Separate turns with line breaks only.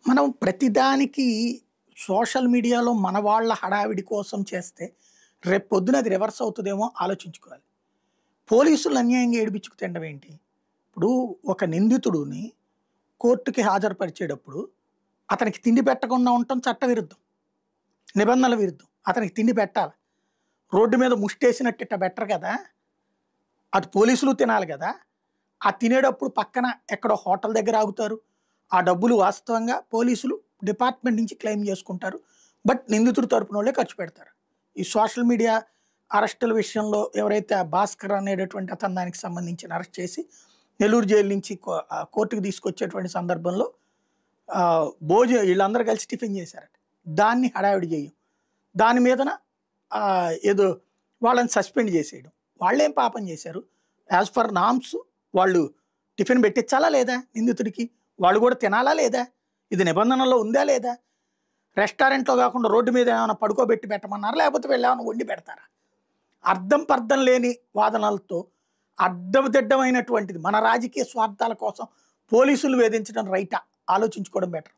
మనం ప్రతిదానికి సోషల్ మీడియాలో మన వాళ్ళ హడావిడి కోసం చేస్తే రేపు పొద్దున అది రివర్స్ అవుతుందేమో ఆలోచించుకోవాలి. పోలీసులు అన్యాయంగా ఏడిపించుకు తినడం ఏంటి? ఇప్పుడు ఒక నిందితుడిని కోర్టుకి హాజరుపరిచేటప్పుడు అతనికి తిండి పెట్టకుండా ఉండటం చట్టవిరుద్ధం, నిబంధనల విరుద్ధం. అతనికి తిండి పెట్టాలి. రోడ్డు మీద ముష్టేసినట్టు ఇట్ట బెటర్ కదా, అటు పోలీసులు తినాలి కదా. ఆ తినేటప్పుడు పక్కన ఎక్కడో హోటల్ దగ్గర ఆగుతారు. ఆ డబ్బులు వాస్తవంగా పోలీసులు డిపార్ట్మెంట్ నుంచి క్లెయిమ్ చేసుకుంటారు. బట్ నిందితుడి తరపున వాళ్ళే ఖర్చు పెడతారు. ఈ సోషల్ మీడియా అరెస్టుల విషయంలో ఎవరైతే ఆ భాస్కర్ అనేటటువంటి అతను దానికి సంబంధించిన అరెస్ట్ చేసి నెల్లూరు జైలు నుంచి కోర్టుకు తీసుకొచ్చేటువంటి సందర్భంలో వీళ్ళందరూ కలిసి టిఫిన్ చేశారట. దాన్ని హడావిడి చేయం, దాని మీదన ఏదో వాళ్ళని సస్పెండ్ చేసేయడం. వాళ్ళేం పాపం చేశారు? యాజ్ పర్ నామ్స్ వాళ్ళు టిఫిన్ పెట్టించాలా లేదా నిందితుడికి? వాళ్ళు కూడా తినాలా లేదా? ఇది నిబంధనలో ఉందా లేదా? రెస్టారెంట్లో కాకుండా రోడ్డు మీద ఏమైనా పడుకోబెట్టి పెట్టమన్నారా, లేకపోతే వీళ్ళు ఏమైనా వండి పెడతారా? అర్థం పర్థం లేని వాదనలతో అడ్డదిడ్డమైనటువంటిది మన రాజకీయ స్వార్థాల కోసం పోలీసులు వేధించడం రైటా? ఆలోచించుకోవడం బెటర్.